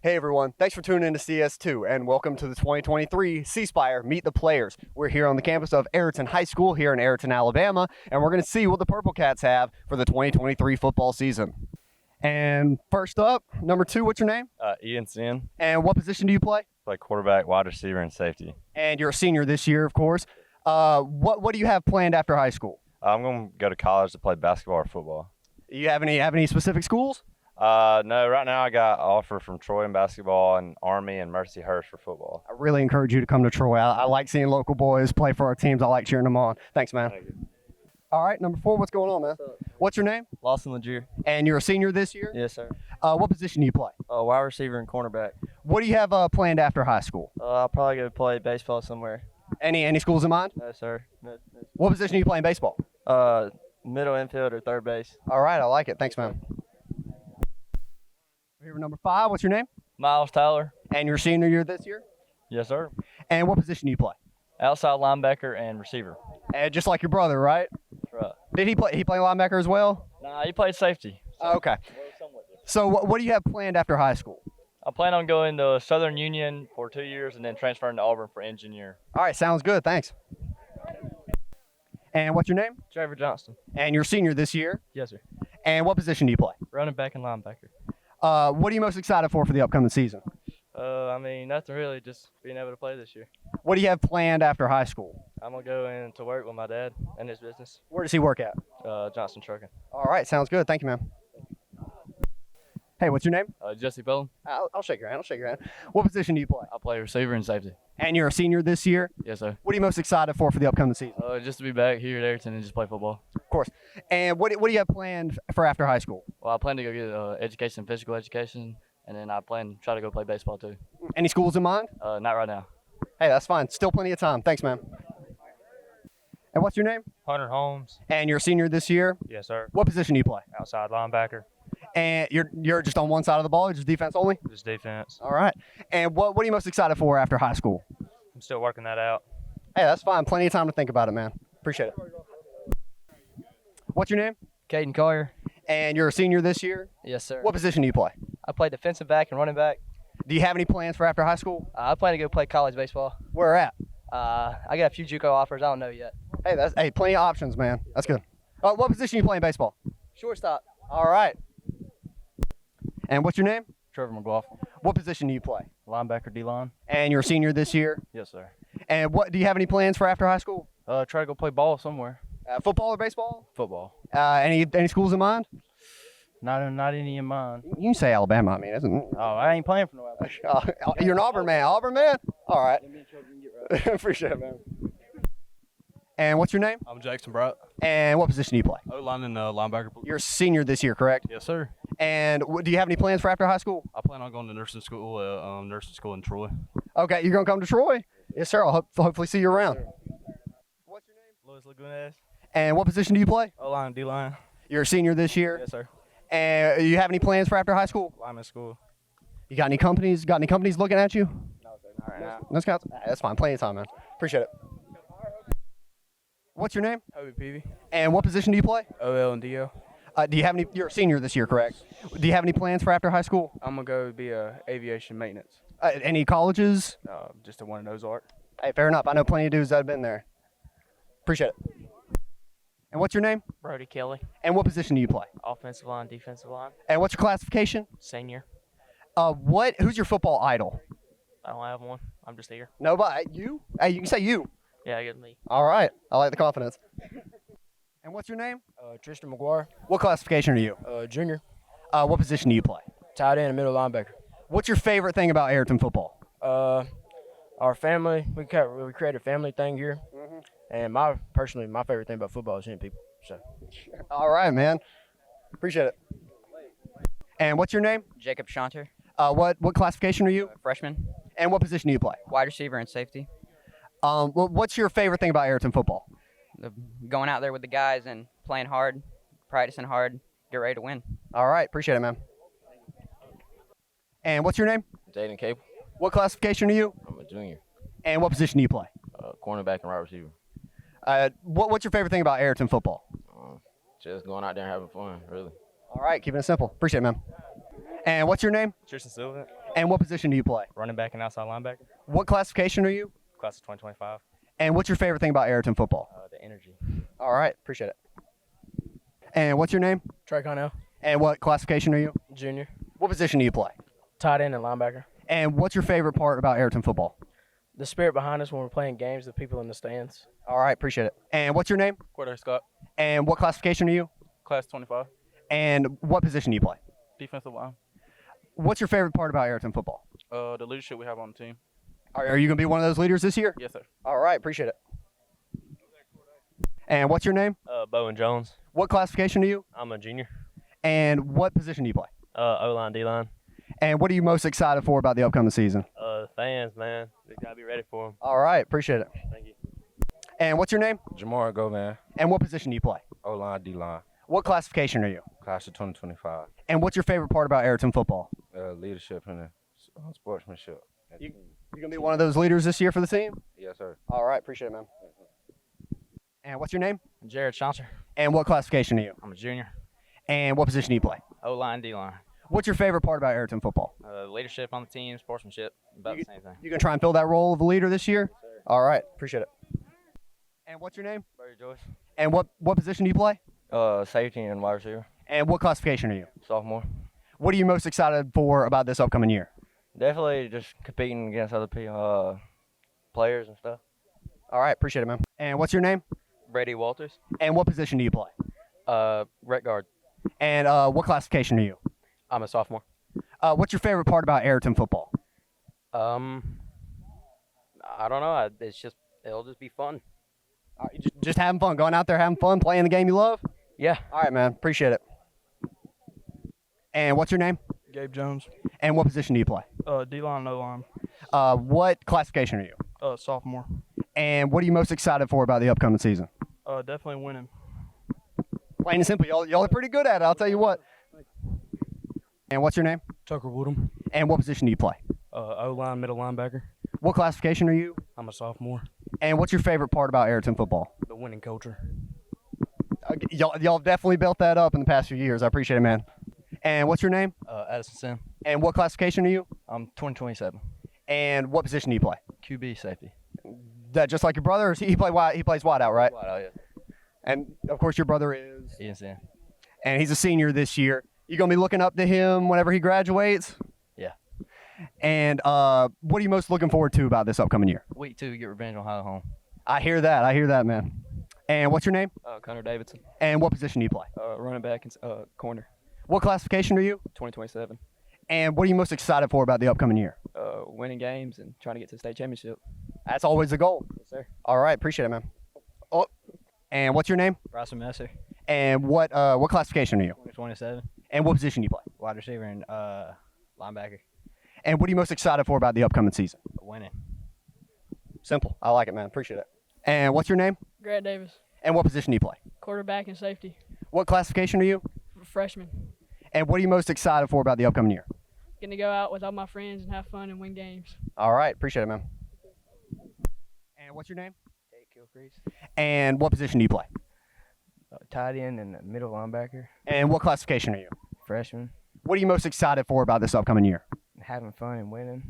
Hey everyone, thanks for tuning in to CS2 and welcome to the 2023 C-Spire Meet the Players. We're here on the campus of Ariton High School here in Ariton, Alabama, and we're going to see what the Purple Cats have for the 2023 football season. And first up, number 2, what's your name? Ian Sin. And what position do you play? Play quarterback, wide receiver, and safety. And you're a senior this year, of course. What do you have planned after high school? I'm going to go to college to play basketball or football. Do you have any specific schools? No, right now I got an offer from Troy in basketball and Army and Mercyhurst for football. I really encourage you to come to Troy. I like seeing local boys play for our teams. I like cheering them on. Thanks, man. Thank you. All right, number 4, what's going on, man? What's your name? Lawson Legier. And you're a senior this year? Yes, sir. What position do you play? Wide receiver and cornerback. What do you have planned after high school? I'll probably go play baseball somewhere. Any schools in mind? No, sir. No. What position do you play in baseball? Middle infield or third base. All right, I like it. Thanks, man. Here number 5, what's your name? Miles Tyler. And you're a senior year this year? Yes, sir. And what position do you play? Outside linebacker and receiver. Just like your brother, right? That's right. Did he play linebacker as well? Nah, he played safety. Okay. So what do you have planned after high school? I plan on going to Southern Union for 2 years and then transferring to Auburn for engineer. All right, sounds good. Thanks. And what's your name? Trevor Johnston. And you're a senior this year? Yes, sir. And what position do you play? Running back and linebacker. What are you most excited for the upcoming season? Nothing really, just being able to play this year. What do you have planned after high school? I'm going to go in to work with my dad and his business, Where does he work at? Johnston Trucking. All right, sounds good. Thank you, man. Hey, what's your name? Jesse Bellin. I'll shake your hand. What position do you play? I play receiver and safety. And you're a senior this year? Yes, sir. What are you most excited for the upcoming season? Just to be back here at Ariton and just play football. Of course. And what do you have planned for after high school? Well, I plan to go get education, physical education, and then I plan to try to go play baseball too. Any schools in mind? Not right now. Hey, that's fine. Still plenty of time. Thanks, man. And what's your name? Hunter Holmes. And you're a senior this year? Yes, sir. What position do you play? Outside linebacker. And you're just on one side of the ball, just defense only? Just defense. All right. And what are you most excited for after high school? I'm still working that out. Hey, that's fine. Plenty of time to think about it, man. Appreciate it. What's your name? Caden Collier. And you're a senior this year? Yes, sir. What position do you play? I play defensive back and running back. Do you have any plans for after high school? I plan to go play college baseball. Where at? I got a few JUCO offers. I don't know yet. Hey, plenty of options, man. That's good. What position do you play in baseball? Shortstop. All right. And what's your name? Trevor McLaughlin. What position do you play? Linebacker, D-line. And you're a senior this year? Yes, sir. And what do you have any plans for after high school? Try to go play ball somewhere. Football or baseball? Football. Any schools in mind? Not any in mind. You can say Alabama. I mean, isn't? Oh, I ain't playing for no Alabama. You're an Auburn man. Auburn man? All right. Appreciate it, man. And what's your name? I'm Jackson Bright. And what position do you play? O-line and linebacker. You're a senior this year, correct? Yes, sir. And do you have any plans for after high school? I plan on going to nursing school in Troy. Okay, you're going to come to Troy? Yes, sir. I'll hopefully see you around. What's your name? Luis Lagunas. And what position do you play? O-line, D-line. You're a senior this year? Yes, sir. And do you have any plans for after high school? Lineman school. You got any companies looking at you? No, sir. Not right now. That's fine. Plenty of time, man. Appreciate it. What's your name? Hobie Peavy. And what position do you play? OL and DO. Do you have any? You're a senior this year, correct? Do you have any plans for after high school? I'm going to go be aviation maintenance. Any colleges? Just to one of those art. Hey, fair enough. I know plenty of dudes that have been there. Appreciate it. And what's your name? Brody Kelly, And what position do you play? offensive line, defensive line, And what's your classification? senior. Who's your football idol? I don't have one. I'm just here. Nobody. You? Hey, you can say you. Yeah, good me. All right. I like the confidence. And what's your name? Tristan McGuire, What classification are you? junior, What position do you play? tight end and middle linebacker. What's your favorite thing about Ariton football? Our family, we create a family thing here, and my favorite thing about football is hitting people. So, All right, man. Appreciate it. And what's your name? Jacob Shanter, What classification are you? freshman, And what position do you play? wide receiver and safety. What's your favorite thing about Ariton football? Going out there with the guys and playing hard, practicing hard, get ready to win. All right. Appreciate it, man. And what's your name? Jaden Cable. What classification are you? I'm a junior. And what position do you play? Cornerback and wide receiver. What's your favorite thing about Ariton football? Just going out there and having fun, really. All right. Keeping it simple. Appreciate it, man. And what's your name? Tristan Silva. And what position do you play? Running back and outside linebacker. What classification are you? Class of 2025. And what's your favorite thing about Ariton football? The energy. All right, appreciate it. And what's your name? Trey Connell, And what classification are you? junior, What position do you play? tight end and linebacker. And what's your favorite part about Ariton football? The spirit behind us when we're playing games, the people in the stands. All right, appreciate it. And what's your name? Quarter Scott, And what classification are you? class 25, And what position do you play? defensive line. What's your favorite part about Ariton football? The leadership we have on the team. Are you going to be one of those leaders this year? Yes, sir. All right, appreciate it. And what's your name? Bowen Jones. What classification are you? I'm a junior. And what position do you play? O-line, D-line. And what are you most excited for about the upcoming season? Fans, man. They got to be ready for them. All right, appreciate it. Thank you. And what's your name? Jamar Govan, And what position do you play? O-line, D-line, What classification are you? class of 2025. And what's your favorite part about Ariton football? Leadership and sportsmanship. You going to be one of those leaders this year for the team? Yes, sir. All right, appreciate it, man. And what's your name? Jared Chauncer. And what classification are you? I'm a junior. And what position do you play? O-line, D-line. What's your favorite part about Ariton football? Leadership on the team, sportsmanship, about the same thing. You going to try and fill that role of a leader this year? All right, appreciate it. And what's your name? Barry Joyce. And what position do you play? Safety and wide receiver, And what classification are you? sophomore. What are you most excited for about this upcoming year? Definitely just competing against other people, players and stuff. All right, appreciate it, man. And what's your name? Brady Walters. And what position do you play? Right guard. And what classification are you? I'm a sophomore. What's your favorite part about Ariton football? I don't know. It'll just be fun. All right, just having fun, going out there having fun, playing the game you love? Yeah. All right, man, appreciate it. And what's your name? Gabe Jones, And what position do you play? D-line, O-line, What classification are you? sophomore. And what are you most excited for about the upcoming season? Definitely winning. Plain and simple, y'all are pretty good at it, I'll tell you what. And what's your name? Tucker Woodham, And what position do you play? O-line, middle linebacker. What classification are you? I'm a sophomore. And what's your favorite part about Ariton football? The winning culture. Y'all definitely built that up in the past few years. I appreciate it, man. And what's your name? Addison Sim. And what classification are you? I'm 2027. And what position do you play? QB safety. That just like your brother? Or he plays wide out, right? Wide out, yeah. And of course your brother is, Ian Sam. and he's a senior this year. You gonna be looking up to him whenever he graduates? Yeah. And what are you most looking forward to about this upcoming year? Week 2, get revenge on High Home. I hear that, man. And what's your name? Connor Davidson. And what position do you play? Running back and corner. What classification are you? 2027. And what are you most excited for about the upcoming year? Winning games and trying to get to the state championship. That's always the goal. Yes, sir. All right, appreciate it, man. Oh, and what's your name? Bryson Messer. And what classification are you? 2027. And what position do you play? Wide receiver and linebacker. And what are you most excited for about the upcoming season? Winning. Simple. I like it, man. Appreciate it. And what's your name? Grant Davis, And what position do you play? quarterback and safety, What classification are you? freshman. And what are you most excited for about the upcoming year? Getting to go out with all my friends and have fun and win games. All right, appreciate it, man. And what's your name? Jake Gilcrease, And what position do you play? tight end and middle linebacker, And what classification are you? freshman, What are you most excited for about this upcoming year? having fun and winning.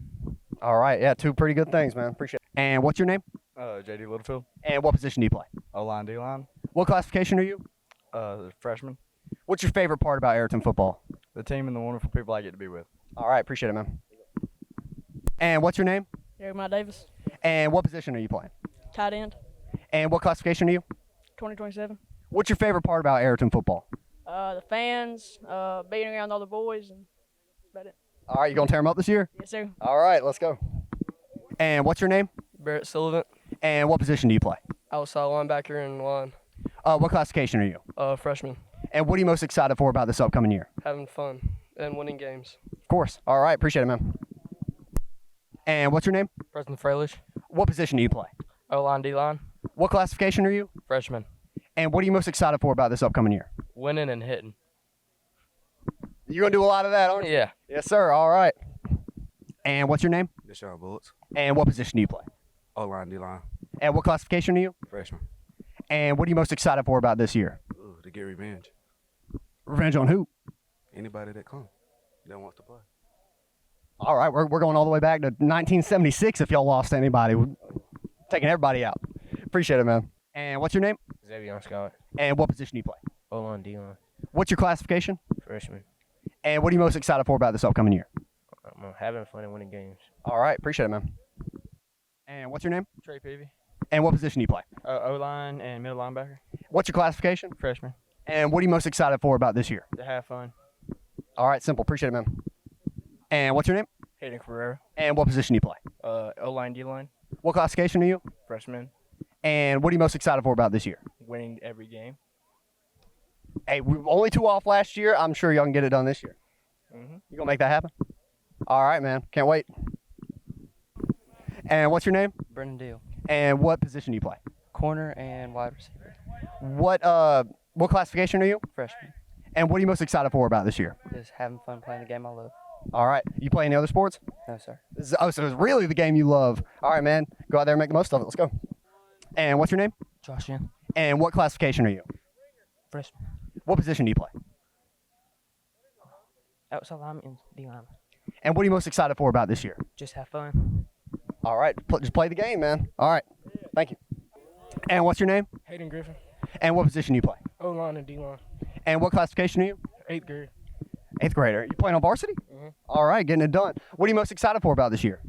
All right, yeah, two pretty good things, man. Appreciate it. And what's your name? JD Littlefield, And what position do you play? O-line, D-line, What classification are you? freshman. What's your favorite part about Ariton football? The team and the wonderful people I get to be with. All right, appreciate it, man. And what's your name? Jeremiah Davis, And what position are you playing? tight end, And what classification are you? 2027. What's your favorite part about Ariton football? The fans, being around all the boys, and that's about it. All right, you gonna tear them up this year? Yes, sir. All right, let's go. And what's your name? Barrett Sullivan, And what position do you play? outside linebacker and line. What classification are you? Freshman, And what are you most excited for about this upcoming year? having fun and winning games. Of course. All right, appreciate it, man. And what's your name? Preston Fralish, What position do you play? O-line, D-line, What classification are you? freshman, And what are you most excited for about this upcoming year? winning and hitting. You're gonna do a lot of that, aren't you? Yeah, Yes, sir. All right. And what's your name? Deshaun Bullets, And what position do you play? O-line, D-line, And what classification are you? freshman. And what are you most excited for about this year? Ooh, to get revenge. Revenge on who? Anybody that wants to play. All right, we're going all the way back to 1976 if y'all lost anybody. We're taking everybody out. Appreciate it, man. And what's your name? Xavier Scott. And what position do you play? O-line, D-line. What's your classification? Freshman. And what are you most excited for about this upcoming year? I'm having fun and winning games. All right, appreciate it, man. And what's your name? Trey Peavy. And what position do you play? O-line and middle linebacker. What's your classification? Freshman. And what are you most excited for about this year? To have fun. All right, simple. Appreciate it, man. And what's your name? Hayden Carrera. And what position do you play? O-line, D-line. What classification are you? Freshman. And what are you most excited for about this year? Winning every game. Hey, we were only 2 off last year. I'm sure y'all can get it done this year. Mm-hmm. You gonna make that happen? All right, man. Can't wait. And what's your name? Brendan Deal. And what position do you play? Corner and wide receiver. What classification are you? Freshman. And what are you most excited for about this year? Just having fun playing the game I love. All right. You play any other sports? No, sir. So it's really the game you love. All right, man. Go out there and make the most of it. Let's go. And what's your name? Josh Young. And what classification are you? Freshman. What position do you play? Outside lineman and D lineman. And what are you most excited for about this year? Just have fun. All right. Just play the game, man. All right. Thank you. And what's your name? Hayden Griffin. And what position do you play? O-line and D-line. And what classification are you? 8th grade. 8th grader. You playing on varsity? Mm-hmm. All right. Getting it done. What are you most excited for about this year?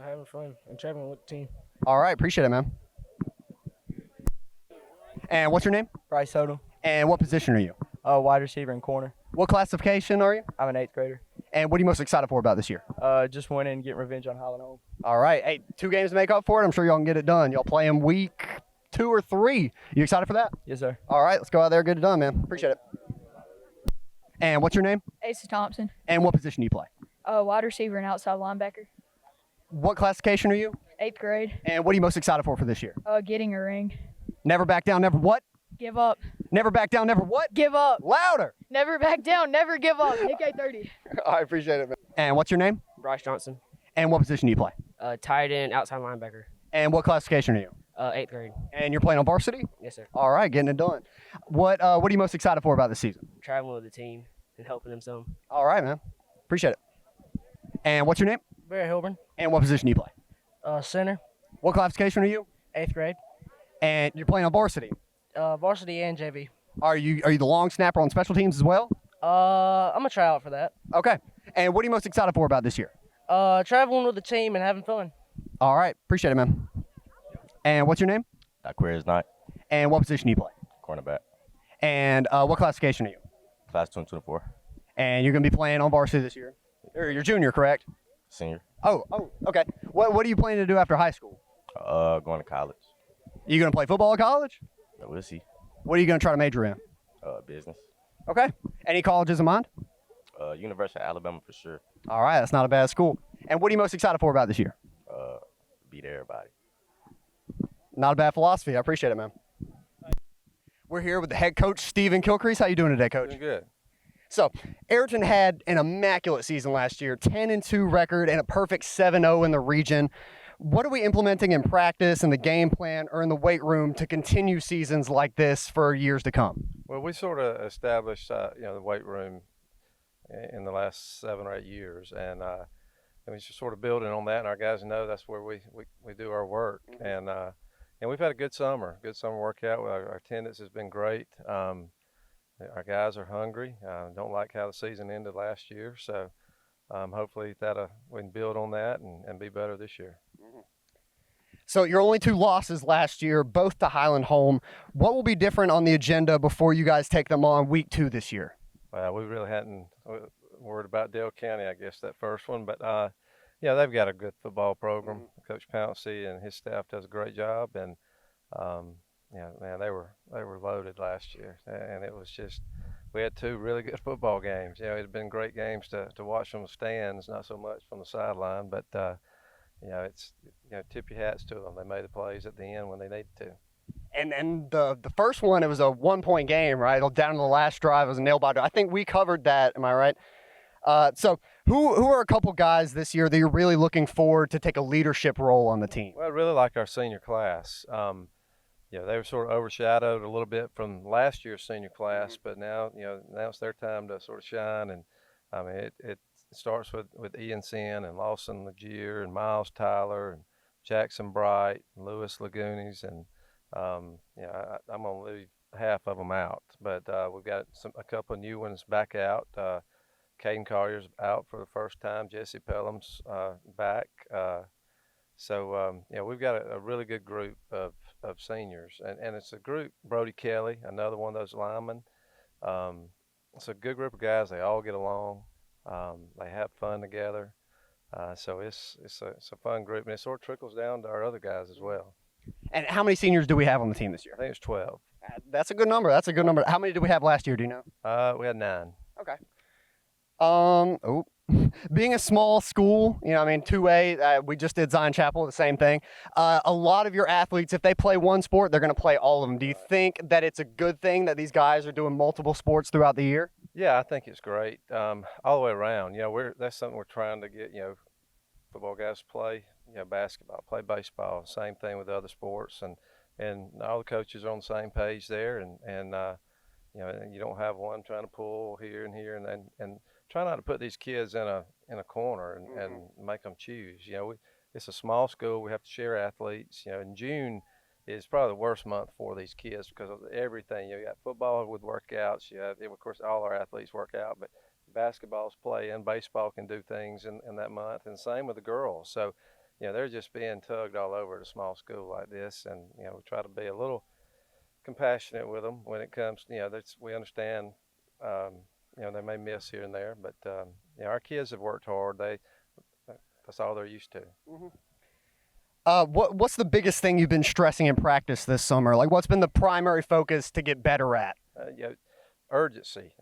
Having fun and traveling with the team. All right. Appreciate it, man. And what's your name? Bryce Hodel. And what position are you? Wide receiver and corner. What classification are you? I'm an 8th grader. And what are you most excited for about this year? Just winning and getting revenge on Highland Home. All right. Hey, 2 games to make up for it. I'm sure y'all can get it done. Y'all play them week 2 or 3. You excited for that? Yes, sir. All right. Let's go out there and get it done, man. Appreciate it. And what's your name? Asa Thompson. And what position do you play? Wide receiver and outside linebacker. What classification are you? 8th grade. And what are you most excited for this year? Getting a ring. Never back down, never what? Give up. Never back down, never what? Give up. Louder. Never back down. Never give up. Nick 830. I appreciate it, man. And what's your name? Bryce Johnson. And what position do you play? Tight end, outside linebacker. And what classification are you? 8th grade. And you're playing on varsity? Yes, sir. All right, getting it done. What are you most excited for about this season? Traveling with the team and helping them some. All right, man. Appreciate it. And what's your name? Barry Hilburn. And what position do you play? Center. What classification are you? 8th grade. And you're playing on varsity. Varsity and JV. Are you the long snapper on special teams as well? I'm gonna try out for that. Okay. And what are you most excited for about this year? Traveling with the team and having fun. All right. Appreciate it, man. And what's your name? Aquarius Knight, And what position do you play? cornerback, And what classification are you? class 2024, And you're going to be playing on varsity this year. You're junior, correct? senior. Oh, okay. What are you planning to do after high school? Going to college. You going to play football at college? We'll see. What are you going to try to major in? Business. Okay. Any colleges in mind? University of Alabama for sure. All right. That's not a bad school. And what are you most excited for about this year? Beat everybody. Not a bad philosophy. I appreciate it, man. We're here with the head coach, Stephen Kilcrease. How you doing today, Coach? Doing good. So, Ariton had an immaculate season last year, 10-2 record and a perfect 7-0 in the region. What are we implementing in practice, in the game plan, or in the weight room to continue seasons like this for years to come? Well, we sort of established, the weight room in the last 7 or 8 years, and we just sort of building on that. And our guys know that's where we do our work, and we've had a good summer workout. Our attendance has been great. Our guys are hungry. Don't like how the season ended last year, so hopefully we can build on that and be better this year. So your only 2 losses last year, both to Highland Home. What will be different on the agenda before you guys take them on week 2 this year? We really hadn't worried about Dale County, I guess, that first one, but they've got a good football program. Coach Pouncey and his staff does a great job, and they were loaded last year, and it was just we had 2 really good football games. It had been great games to watch from the stands, not so much from the sideline, but tip your hats to them. They made the plays at the end when they needed to. And the first one, it was a 1-point game, right? Down to the last drive, it was a nail-biter. I think we covered that. Am I right? So who are a couple guys this year that you're really looking forward to take a leadership role on the team? Well, I really like our senior class. They were sort of overshadowed a little bit from last year's senior class, but now it's their time to sort of shine. And I mean, starts with Ian Sin and Lawson Legier and Miles Tyler and Jackson Bright, and Lewis Lagunis, and I'm gonna leave half of them out, but we've got a couple of new ones back out. Caden Collier's out for the first time. Jesse Pelham's back. We've got a really good group of seniors, and it's a group. Brody Kelly, another one of those linemen. It's a good group of guys. They all get along. They have fun together. So it's a fun group, and it sort of trickles down to our other guys as well. And how many seniors do we have on the team this year? I think it's 12. That's a good number. That's a good number. How many did we have last year? Do you know? We had 9. Okay. Being a small school, 2A, we just did Zion Chapel, the same thing. A lot of your athletes, if they play one sport, they're going to play all of them. Do you think that it's a good thing that these guys are doing multiple sports throughout the year? Yeah, I think it's great all the way around. That's something we're trying to get. Football guys play, basketball, play baseball. Same thing with other sports, and all the coaches are on the same page there. And you don't have one trying to pull here and here, and try not to put these kids in a corner and make them choose. It's a small school. We have to share athletes. In June is probably the worst month for these kids because of everything. You got football with workouts. Of course, all our athletes work out, but basketball's playing, baseball can do things in that month, and same with the girls. So, they're just being tugged all over at a small school like this, and we try to be a little compassionate with them when it comes. We understand. They may miss here and there, but our kids have worked hard. That's all they're used to. What's the biggest thing you've been stressing in practice this summer? Like, what's been the primary focus to get better at? Urgency.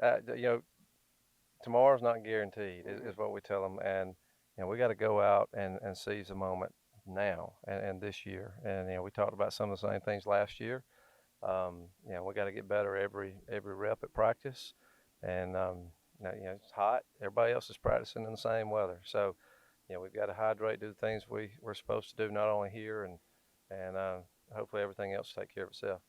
Tomorrow's not guaranteed, is what we tell them, and we got to go out and seize the moment now and this year. And we talked about some of the same things last year. We got to get better every rep at practice, and it's hot. Everybody else is practicing in the same weather, so we've got to hydrate, do the things we're supposed to do, not only here and hopefully everything else will take care of itself.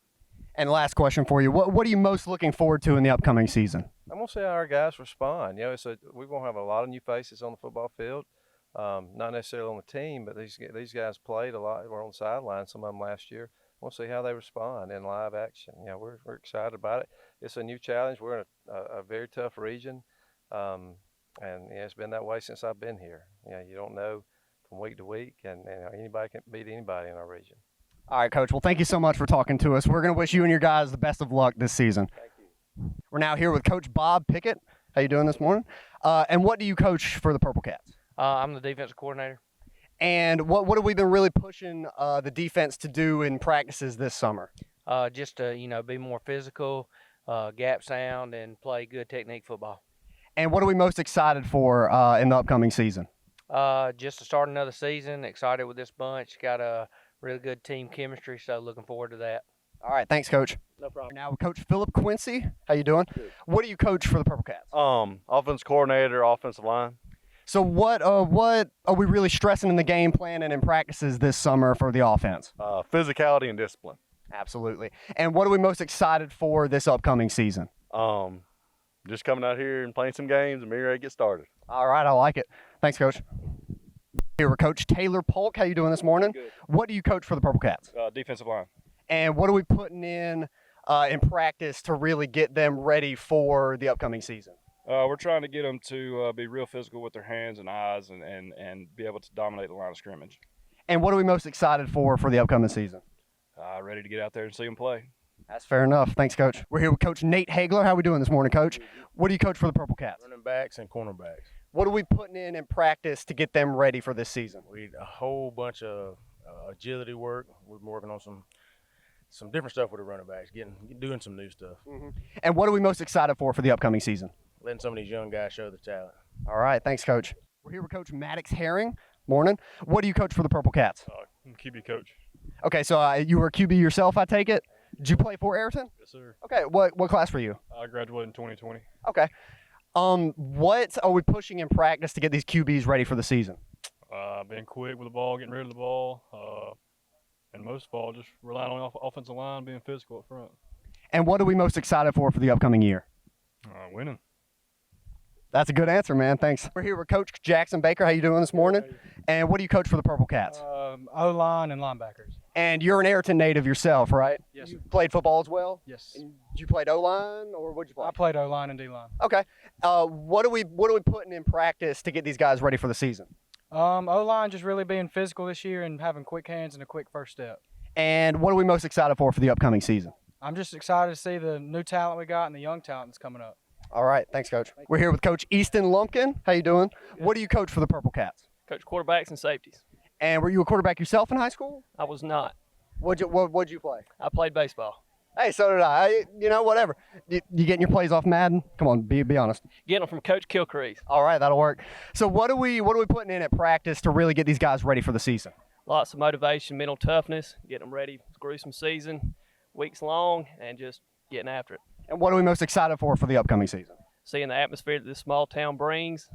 And last question for you: what are you most looking forward to in the upcoming season? I'm gonna see how our guys respond. We're gonna have a lot of new faces on the football field, not necessarily on the team, but these guys played a lot. Were on the sideline, some of them last year. We'll see how they respond in live action. We're excited about it. It's a new challenge. We're in a very tough region, and it's been that way since I've been here. You don't know from week to week, and anybody can beat anybody in our region. All right, Coach. Well, thank you so much for talking to us. We're going to wish you and your guys the best of luck this season. Thank you. We're now here with Coach Bob Pickett. How you doing this morning? And what do you coach for the Purple Cats? I'm the defensive coordinator. And what have we been really pushing the defense to do in practices this summer? Just to be more physical, gap sound, and play good technique football. And what are we most excited for in the upcoming season? Just to start another season. Excited with this bunch. Got a really good team chemistry, so looking forward to that. All right, thanks, Coach. No problem. Now with Coach Philip Quincy. How you doing? Good. What do you coach for the Purple Cats? Offense coordinator, offensive line. So what are we really stressing in the game plan and in practices this summer for the offense? Physicality and discipline. Absolutely. And what are we most excited for this upcoming season? Just coming out here and playing some games and being ready to get started. All right, I like it. Thanks, Coach. Here with Coach Taylor Polk. How you doing this morning? Good. What do you coach for the Purple Cats? Defensive line. And what are we putting in practice to really get them ready for the upcoming season? We're trying to get them to be real physical with their hands and eyes and be able to dominate the line of scrimmage. And what are we most excited for the upcoming season? Ready to get out there and see them play. That's fair enough. Thanks, Coach. We're here with Coach Nate Hagler. How are we doing this morning, Coach? What do you coach for the Purple Cats? Running backs and cornerbacks. What are we putting in practice to get them ready for this season? A whole bunch of agility work. We're working on some different stuff with the running backs, doing some new stuff. Mm-hmm. And what are we most excited for the upcoming season? Letting some of these young guys show their talent. All right. Thanks, Coach. We're here with Coach Maddox Herring. Morning. What do you coach for the Purple Cats? I'm QB coach. Okay, so you were a QB yourself, I take it? Did you play for Ariton? Yes, sir. Okay. What class were you? I graduated in 2020. Okay. What are we pushing in practice to get these QBs ready for the season? Being quick with the ball, getting rid of the ball, and most of all, just relying on offensive line, being physical up front. And what are we most excited for the upcoming year? Winning. That's a good answer, man. Thanks. We're here with Coach Jackson Baker. How you doing this morning? And what do you coach for the Purple Cats? O-line and linebackers. And you're an Ariton native yourself, right? Yes, You sir. played football as well? Yes. And you played O-line, or what'd you play? I played O-line and D-line. Okay. What are we putting in practice to get these guys ready for the season? O-line just really being physical this year and having quick hands and a quick first step. And what are we most excited for the upcoming season? I'm just excited to see the new talent we got and the young talent that's coming up. All right. Thanks, Coach. We're here with Coach Easton Lumpkin. How you doing? What do you coach for the Purple Cats? Coach quarterbacks and safeties. And were you a quarterback yourself in high school? I was not. What'd you play? I played baseball. Hey, so did I. Whatever. You getting your plays off Madden? Come on, be honest. Getting them from Coach Kilcrease. All right, that'll work. So what are we putting in at practice to really get these guys ready for the season? Lots of motivation, mental toughness, getting them ready for the gruesome season, weeks long, and just getting after it. And what are we most excited for the upcoming season? Seeing the atmosphere that this small town brings.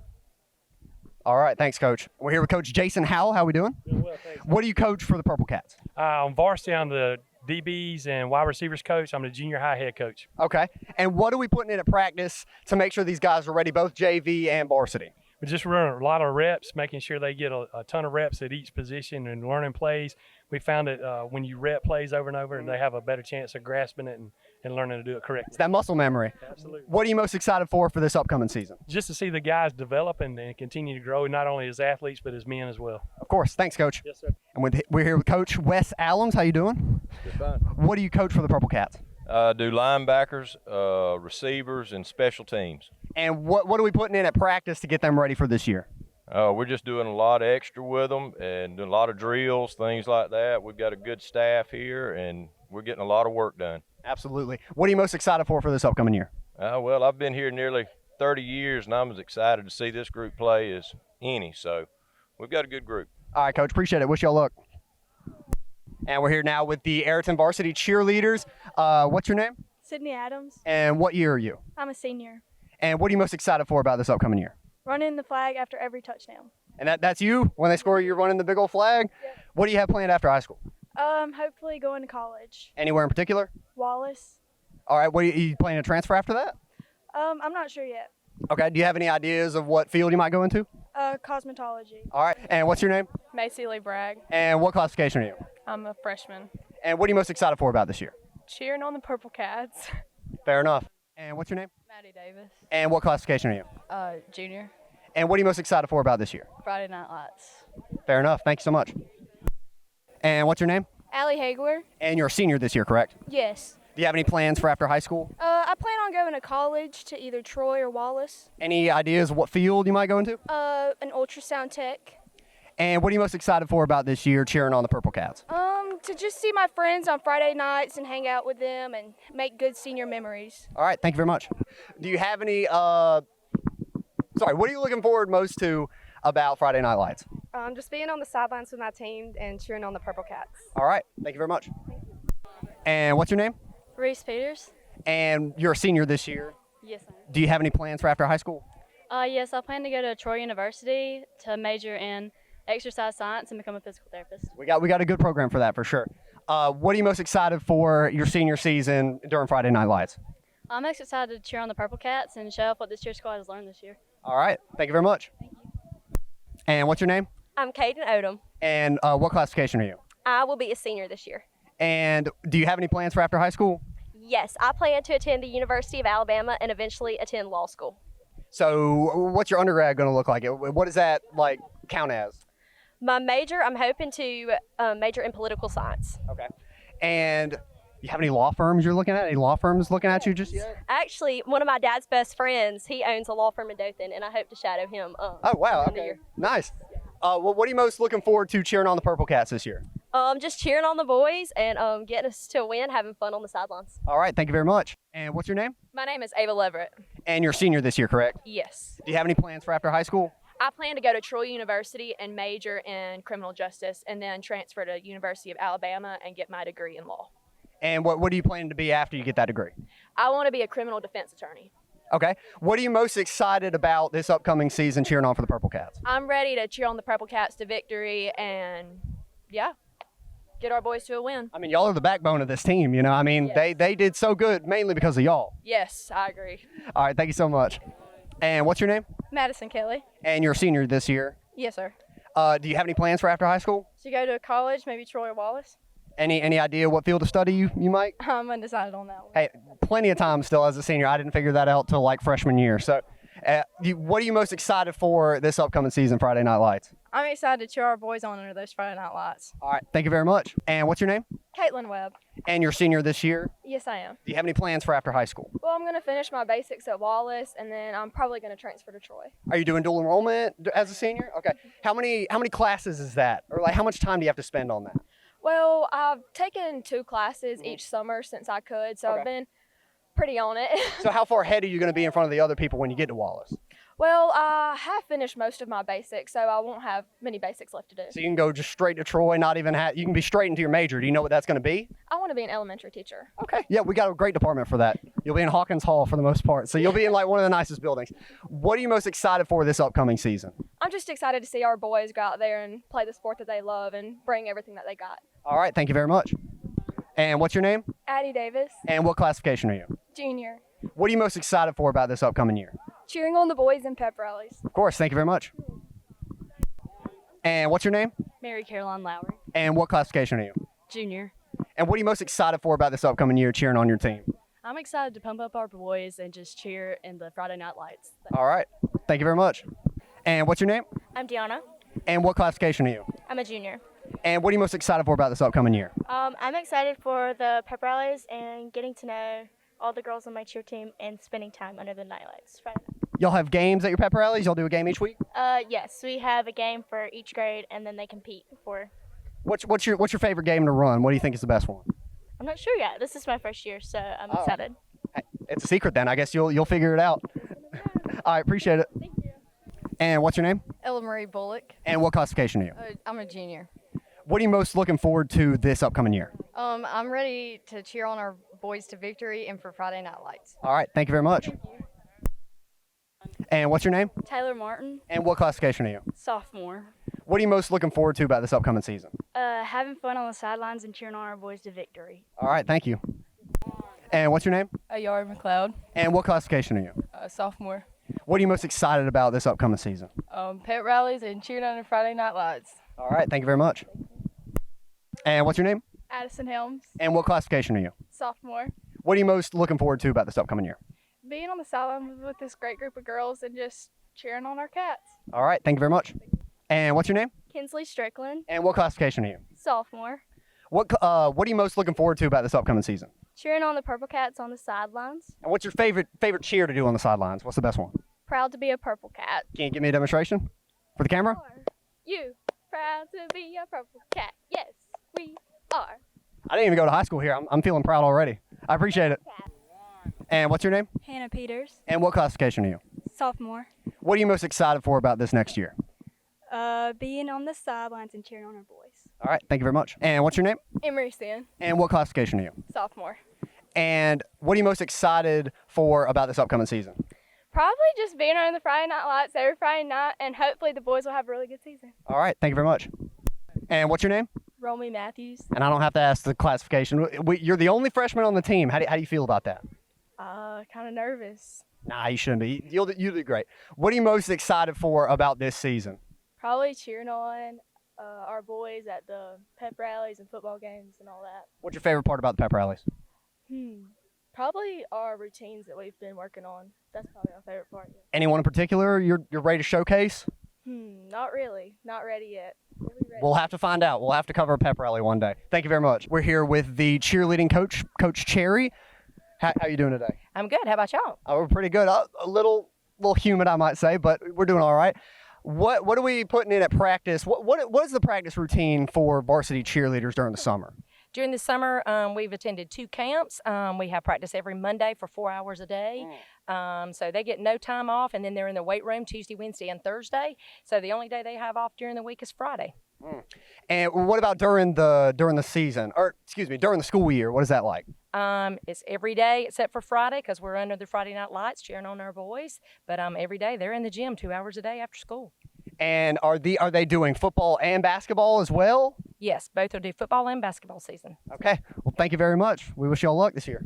All right, thanks, Coach. We're here with Coach Jason Howell. How we doing? Doing well, thanks. What do you coach for the Purple Cats? On varsity, I'm the DBs and wide receivers coach. I'm the junior high head coach. Okay. And what are we putting in at practice to make sure these guys are ready, both JV and varsity? We just run a lot of reps, making sure they get a ton of reps at each position and learning plays. We found that when you rep plays over and over, they have a better chance of grasping it and learning to do it correctly. It's that muscle memory. Absolutely. What are you most excited for this upcoming season? Just to see the guys develop and continue to grow, not only as athletes, but as men as well. Of course. Thanks, Coach. Yes, sir. And we're here with Coach Wes Allums. How you doing? Just fine. What do you coach for the Purple Cats? Do linebackers, receivers, and special teams. And what are we putting in at practice to get them ready for this year? We're just doing a lot of extra with them and doing a lot of drills, things like that. We've got a good staff here, and we're getting a lot of work done. Absolutely. What are you most excited for this upcoming year? Well, I've been here nearly 30 years, and I'm as excited to see this group play as any. So we've got a good group. All right, Coach. Appreciate it. Wish y'all luck. And we're here now with the Ariton varsity cheerleaders. What's your name? Sydney Adams. And what year are you? I'm a senior. And what are you most excited for about this upcoming year? Running the flag after every touchdown. And that's you? When they score, you're running the big old flag? Yeah. What do you have planned after high school? Hopefully going to college. Anywhere in particular? Wallace. All right. What are you planning to transfer after that? I'm not sure yet. Okay. Do you have any ideas of what field you might go into? Cosmetology. All right. And what's your name? Macy Lee Bragg. And what classification are you? I'm a freshman. And what are you most excited for about this year? Cheering on the Purple Cats. Fair enough. And what's your name? Maddie Davis. And what classification are you? Junior. And what are you most excited for about this year? Friday Night Lights. Fair enough. Thank you so much. And what's your name? Allie Hagler. And you're a senior this year, correct? Yes. Do you have any plans for after high school? I plan on going to college to either Troy or Wallace. Any ideas of what field you might go into? An ultrasound tech. And what are you most excited for about this year cheering on the Purple Cats? To just see my friends on Friday nights and hang out with them and make good senior memories. All right, thank you very much. Do you have any, what are you looking forward most to about Friday Night Lights? Just being on the sidelines with my team and cheering on the Purple Cats. All right, thank you very much. And what's your name? Reese Peters. And you're a senior this year. Yes, I am. Do you have any plans for after high school? Yes, I plan to go to Troy University to major in exercise science and become a physical therapist. We got a good program for that for sure. What are you most excited for your senior season during Friday Night Lights? I'm most excited to cheer on the Purple Cats and show off what this cheer squad has learned this year. All right, thank you very much. Thank you. And what's your name? I'm Caden Odom. And what classification are you? I will be a senior this year. And do you have any plans for after high school? Yes, I plan to attend the University of Alabama and eventually attend law school. So what's your undergrad going to look like? What does that count as? My major, I'm hoping to major in political science. Okay. And you have any law firms you're looking at? Any law firms looking at you just yet? Actually, one of my dad's best friends, he owns a law firm in Dothan, and I hope to shadow him. Oh, wow. Okay. Nice. What are you most looking forward to cheering on the Purple Cats this year? Just cheering on the boys and getting us to a win, having fun on the sidelines. All right. Thank you very much. And what's your name? My name is Ava Leverett. And you're a senior this year, correct? Yes. Do you have any plans for after high school? I plan to go to Troy University and major in criminal justice and then transfer to University of Alabama and get my degree in law. And what are you planning to be after you get that degree? I want to be a criminal defense attorney. Okay. What are you most excited about this upcoming season cheering on for the Purple Cats? I'm ready to cheer on the Purple Cats to victory and, get our boys to a win. I mean, y'all are the backbone of this team, you know. I mean, yes. they did so good mainly because of y'all. Yes, I agree. All right. Thank you so much. And what's your name? Madison Kelly. And you're a senior this year. Yes, sir. Do you have any plans for after high school? To go to college, maybe Troy or Wallace. Any idea what field of study you might? I'm undecided on that one. Hey, plenty of time still as a senior. I didn't figure that out till like freshman year. So, what are you most excited for this upcoming season, Friday Night Lights? I'm excited to cheer our boys on under those Friday Night Lights. All right, thank you very much. And what's your name? Caitlin Webb. And you're a senior this year. Yes, I am. Do you have any plans for after high school? Well, I'm going to finish my basics at Wallace, and then I'm probably going to transfer to Troy. Are you doing dual enrollment as a senior? Okay. How many classes is that? Or like how much time do you have to spend on that? Well, I've taken 2 classes each summer since I could, so Okay. I've been pretty on it. So how far ahead are you going to be in front of the other people when you get to Wallace? Well, I have finished most of my basics, so I won't have many basics left to do. So you can go just straight to Troy, not even you can be straight into your major. Do you know what that's going to be? I want to be an elementary teacher. Okay. Yeah, we got a great department for that. You'll be in Hawkins Hall for the most part. So you'll be in like one of the nicest buildings. What are you most excited for this upcoming season? I'm just excited to see our boys go out there and play the sport that they love and bring everything that they got. All right. Thank you very much. And what's your name? Addie Davis, And what classification are you? junior. What are you most excited for about this upcoming year? Cheering on the boys in pep rallies. Of course. Thank you very much. And what's your name? Mary Caroline Lowry, And what classification are you? junior. And what are you most excited for about this upcoming year cheering on your team? I'm excited to pump up our boys and just cheer in the Friday Night Lights. All right. Thank you very much. And what's your name? I'm Deanna. And what classification are you? I'm a junior. And what are you most excited for about this upcoming year? I'm excited for the pep rallies and getting to know all the girls on my cheer team and spending time under the night lights. Friday night. Y'all have games at your pep rallies? Y'all do a game each week? Yes, we have a game for each grade, and then they compete for. What's your favorite game to run? What do you think is the best one? I'm not sure yet. This is my first year, so I'm excited. It's a secret then. I guess you'll figure it out. All right, appreciate it. Thank you. And what's your name? Ella Marie Bullock. And what classification are you? I'm a junior. What are you most looking forward to this upcoming year? I'm ready to cheer on our boys to victory and for Friday Night Lights. All right, thank you very much. And what's your name? Taylor Martin, And what classification are you? sophomore. What are you most looking forward to about this upcoming season? Having fun on the sidelines and cheering on our boys to victory. All right, thank you. And what's your name? Yari McLeod, And what classification are you? sophomore. What are you most excited about this upcoming season? Pep rallies and cheering on the Friday Night Lights. All right, thank you very much. And what's your name? Addison Helms, And what classification are you? sophomore. What are you most looking forward to about this upcoming year? Being on the sidelines with this great group of girls and just cheering on our cats. All right, thank you very much. And what's your name? Kinsley Strickland, And what classification are you? sophomore. What are you most looking forward to about this upcoming season? Cheering on the Purple Cats on the sidelines. And what's your favorite cheer to do on the sidelines? What's the best one? Proud to be a Purple Cat. Can you give me a demonstration for the camera? You, proud to be a Purple Cat. Yes, we are. I didn't even go to high school here. I'm feeling proud already. I appreciate it. And what's your name? Hannah Peters, And what classification are you? sophomore. What are you most excited for about this next year? Being on the sidelines and cheering on our boys. All right, thank you very much. And what's your name? Emery Sin, And what classification are you? sophomore. And what are you most excited for about this upcoming season? Probably just being on the Friday Night Lights every Friday night, and hopefully the boys will have a really good season. All right, thank you very much. And what's your name? Romy Matthews. And I don't have to ask the classification. You're the only freshman on the team. How do you feel about that? Kind of nervous. Nah, you shouldn't be. You'll do great. What are you most excited for about this season? Probably cheering on our boys at the pep rallies and football games and all that. What's your favorite part about the pep rallies? Probably our routines that we've been working on. That's probably my favorite part. Anyone in particular you're ready to showcase? Not really. Not ready yet. We'll have to find out. We'll have to cover a pep rally one day. Thank you very much. We're here with the cheerleading coach, Coach Cherry. How are you doing today? I'm good. How about y'all? Oh, we're pretty good. A little humid, I might say, but we're doing all right. What are we putting in at practice? What is the practice routine for varsity cheerleaders during the summer? During the summer, we've attended 2 camps. We have practice every Monday for 4 hours a day. So they get no time off, and then they're in the weight room Tuesday, Wednesday, and Thursday. So the only day they have off during the week is Friday. And what about during the season, or excuse me, during the school year? What is that like? It's every day except for Friday because we're under the Friday Night Lights cheering on our boys. But every day they're in the gym 2 hours a day after school. And are they doing football and basketball as well? Yes, both will do football and basketball season. Okay. Well, thank you very much. We wish you all luck this year.